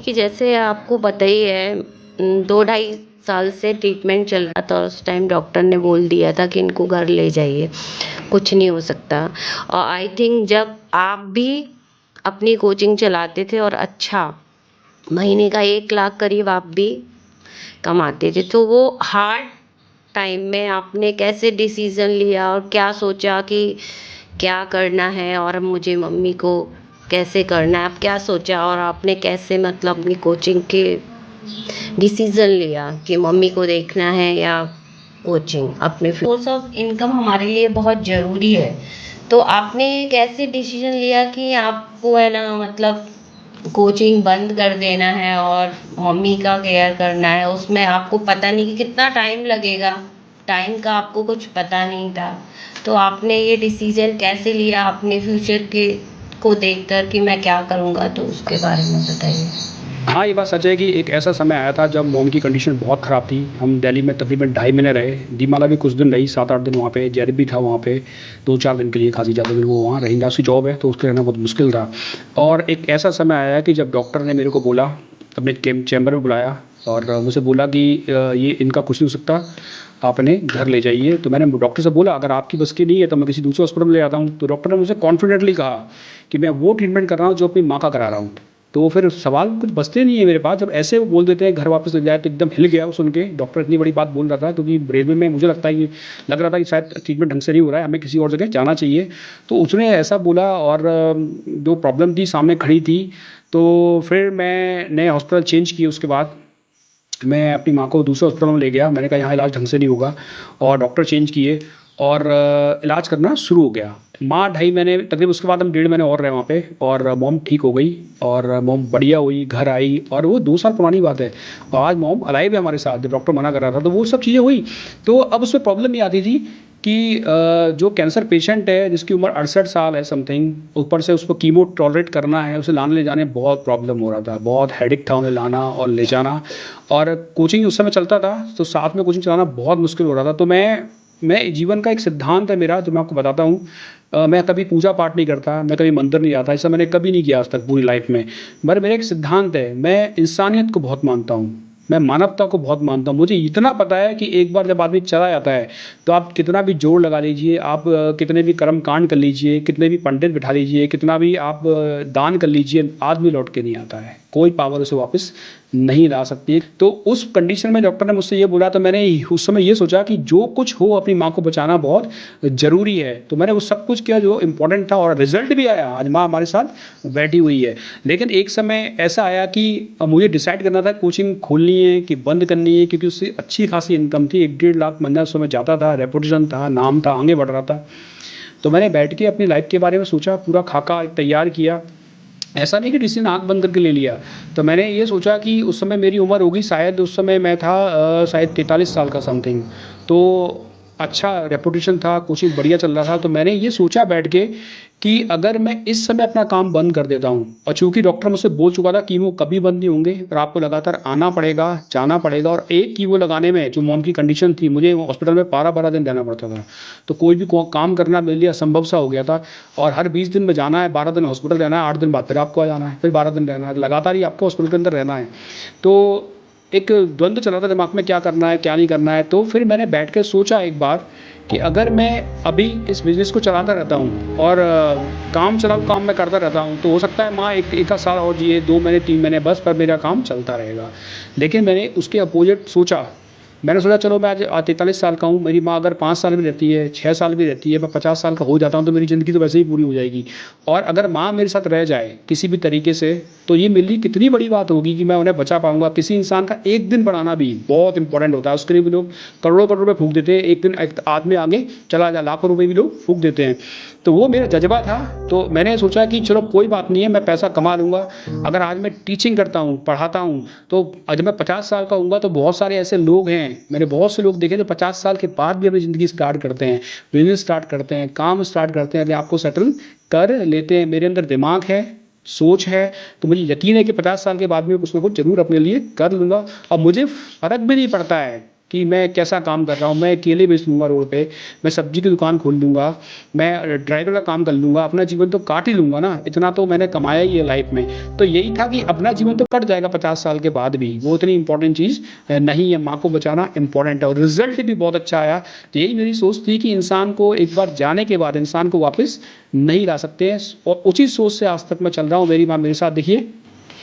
कि जैसे आपको पता ही है 2 ढाई साल से ट्रीटमेंट चल रहा था। उस टाइम डॉक्टर ने बोल दिया था कि इनको घर ले जाइए, कुछ नहीं हो सकता। और आई थिंक जब आप भी अपनी कोचिंग चलाते थे और अच्छा महीने का 1 लाख करीब आप भी कमाते थे, तो वो हार्ड टाइम में आपने कैसे डिसीज़न लिया और क्या सोचा कि क्या करना है और मुझे मम्मी को कैसे करना है? आप क्या सोचा और आपने कैसे मतलब अपनी कोचिंग के डिसीज़न लिया कि मम्मी को देखना है या कोचिंग अपने सोर्स ऑफ इनकम हमारे लिए बहुत ज़रूरी है। तो आपने कैसे डिसीज़न लिया कि आपको है ना मतलब कोचिंग बंद कर देना है और मम्मी का केयर करना है? उसमें आपको पता नहीं कि कितना टाइम लगेगा, टाइम का आपको कुछ पता नहीं था। तो आपने ये डिसीज़न कैसे लिया अपने फ्यूचर के को देखकर कि मैं क्या करूँगा? तो उसके बारे में बताइए। हाँ, ये बात सच है कि एक ऐसा समय आया था जब मॉम की कंडीशन बहुत ख़राब थी। हम दिल्ली में तकरीबन ढाई महीने रहे। दीमाला भी कुछ दिन रही, 7-8 दिन वहाँ पे। जैद भी था वहाँ पे 2-4 दिन के लिए, खासी ज़्यादा दिन वो वहाँ रही। इंडस्ट्री जॉब है तो उसके रहना बहुत मुश्किल था। और एक ऐसा समय आया कि जब डॉक्टर ने मेरे को बोला, अपने चैम्बर में बुलाया और मुझसे बोला कि ये इनका कुछ नहीं हो सकता, आप इन्हें घर ले जाइए। तो मैंने डॉक्टर से बोला, अगर आपकी बस की नहीं है तो मैं किसी दूसरे हॉस्पिटल में ले जाता हूँ। तो डॉक्टर ने मुझसे कॉन्फिडेंटली कहा कि मैं वो ट्रीटमेंट कर रहा हूँ जो अपनी माँ का करा रहा हूँ। तो फिर सवाल कुछ बचते नहीं है मेरे पास। जब ऐसे वो बोल देते हैं घर वापस ले जाए, तो एकदम हिल गया वो सुन के। डॉक्टर इतनी बड़ी बात बोल रहा था, क्योंकि रेलवे में मुझे लगता है कि लग रहा था कि शायद ट्रीटमेंट ढंग से नहीं हो रहा है, हमें किसी और जगह जाना चाहिए। तो उसने ऐसा बोला और जो प्रॉब्लम थी सामने खड़ी थी। तो फिर मैं नए हॉस्पिटल चेंज किए। उसके बाद मैं अपनी माँ को दूसरे हॉस्पिटल में ले गया। मैंने कहा यहाँ इलाज ढंग से नहीं होगा, और डॉक्टर चेंज किए और इलाज करना शुरू हो गया। माँ ढाई महीने तकरीबन, उसके बाद हम 1.5 महीने और रहे वहाँ पे, और मॉम ठीक हो गई और मॉम बढ़िया हुई, घर आई। और वो 2 साल पुरानी बात है और आज मॉम अलाइव है हमारे साथ। जब डॉक्टर मना कर रहा था तो वो सब चीज़ें हुई। तो अब उसमें प्रॉब्लम ये आती थी कि जो कैंसर पेशेंट है जिसकी उम्र 68 साल है समथिंग, ऊपर से उसको कीमो टॉलरेट करना है, उसे लाने ले जाने में बहुत प्रॉब्लम हो रहा था। बहुत हेडेक था उन्हें लाना और ले जाना। और कोचिंग उस समय चलता था तो साथ में कोचिंग चलाना बहुत मुश्किल हो रहा था। तो मैं जीवन का एक सिद्धांत है मेरा, जो मैं आपको बताता हूँ। मैं कभी पूजा पाठ नहीं करता, मैं कभी मंदिर नहीं जाता, ऐसा मैंने कभी नहीं किया आज तक पूरी लाइफ में। पर मेरा एक सिद्धांत है, मैं इंसानियत को बहुत मानता हूँ, मैं मानवता को बहुत मानता हूँ। मुझे इतना पता है कि एक बार जब आदमी चला जाता है तो आप कितना भी जोर लगा लीजिए, आप कितने भी कर्म कांड कर लीजिए, कितने भी पंडित बिठा लीजिए, कितना भी आप दान कर लीजिए, आदमी लौट के नहीं आता है। कोई पावर उसे वापस नहीं ला सकती है। तो उस कंडीशन में डॉक्टर ने मुझसे ये बोला, तो मैंने उस समय ये सोचा कि जो कुछ हो अपनी माँ को बचाना बहुत ज़रूरी है। तो मैंने वो सब कुछ किया जो इम्पोर्टेंट था, और रिजल्ट भी आया। आज माँ हमारे साथ बैठी हुई है। लेकिन एक समय ऐसा आया कि मुझे डिसाइड करना था कोचिंग खोलनी है कि बंद करनी है, क्योंकि उससे अच्छी खासी इनकम थी। 1-1.5 लाख महीना उस समय जाता था, रेपुटेशन था, नाम था, आगे बढ़ रहा था। तो मैंने बैठ के अपनी लाइफ के बारे में सोचा, पूरा खाका तैयार किया। ऐसा नहीं कि किसी ने आँख बंद करके ले लिया। तो मैंने ये सोचा कि उस समय मेरी उम्र होगी शायद, उस समय मैं था शायद 43 साल का समथिंग। तो अच्छा रेपुटेशन था, कोचिंग बढ़िया चल रहा था। तो मैंने ये सोचा बैठ के कि अगर मैं इस समय अपना काम बंद कर देता हूँ, और चूंकि डॉक्टर मुझसे बोल चुका था कीमो कभी बंद नहीं होंगे, पर आपको लगातार आना पड़ेगा, जाना पड़ेगा। और एक कीमो लगाने में जो मॉम की कंडीशन थी, मुझे हॉस्पिटल में 12-12 दिन रहना पड़ता था। तो कोई भी काम करना मेरे लिए असंभव सा हो गया था। और हर 20 दिन में जाना है, 12 दिन हॉस्पिटल रहना है, 8 दिन बाद फिर आपको आ जाना है, फिर 12 दिन रहना है, लगातार ही आपको हॉस्पिटल के अंदर रहना है। तो एक द्वंद्व चला था दिमाग में, क्या करना है क्या नहीं करना है। तो फिर मैंने बैठ के सोचा एक बार कि अगर मैं अभी इस बिज़नेस को चलाता रहता हूँ और काम चलाऊ काम मैं करता रहता हूँ, तो हो सकता है माँ एक आध साल और जिए, 2 महीने 3 महीने बस, पर मेरा काम चलता रहेगा। लेकिन मैंने उसके अपोजिट सोचा। मैंने सोचा चलो मैं आज 43 साल का हूँ, मेरी माँ अगर 5 साल भी रहती है, 6 साल भी रहती है, मैं 50 साल का हो जाता हूँ, तो मेरी ज़िंदगी तो वैसे ही पूरी हो जाएगी। और अगर माँ मेरे साथ रह जाए किसी भी तरीके से, तो ये मेरे लिए कितनी बड़ी बात होगी कि मैं उन्हें बचा पाऊंगा। किसी इंसान का एक दिन बढ़ाना भी बहुत इंपॉर्टेंट होता है। उसके लिए भी लोग करोड़ों करोड़ रुपए फूंक देते हैं। एक दिन एक आदमी आगे चला जाए, लाखों रुपए भी लोग फूंक देते हैं। तो वो मेरा जज्बा था। तो मैंने सोचा कि चलो कोई बात नहीं है, मैं पैसा कमा लूँगा। अगर आज मैं टीचिंग करता हूँ, पढ़ाता हूँ, तो जब मैं 50 साल का हूँगा तो बहुत सारे ऐसे लोग हैं, मैंने बहुत से लोग देखे जो 50 साल के बाद भी अपनी ज़िंदगी स्टार्ट करते हैं, बिजनेस स्टार्ट करते हैं, काम स्टार्ट करते हैं, अपने आप को सेटल कर लेते हैं। मेरे अंदर दिमाग है, सोच है, तो मुझे यकीन है कि 50 साल के बाद भी कुछ ना कुछ ज़रूर अपने लिए कर लूँगा। और मुझे फ़र्क भी नहीं पड़ता है कि मैं कैसा काम कर रहा हूँ, मैं केले बेच लूँगा रोड पे, मैं सब्जी की दुकान खोल लूँगा, मैं ड्राइवर का काम कर लूँगा, अपना जीवन तो काट ही लूँगा ना, इतना तो मैंने कमाया ही है लाइफ में। तो यही था कि अपना जीवन तो कट जाएगा 50 साल के बाद भी, वो इतनी इंपॉर्टेंट चीज़ नहीं है, माँ को बचाना इंपॉर्टेंट है और रिजल्ट भी बहुत अच्छा आया। तो यही मेरी सोच थी कि इंसान को एक बार जाने के बाद इंसान को वापस नहीं ला सकते हैं और उसी सोच से आज तक मैं चल रहा हूँ। मेरी माँ मेरे साथ देखिए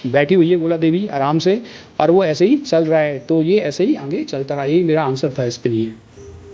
बैठी हुई है गोला देवी आराम से और वो ऐसे ही चल रहा है, तो ये ऐसे ही आगे चलता रहा, यही मेरा आंसर था इसके लिए।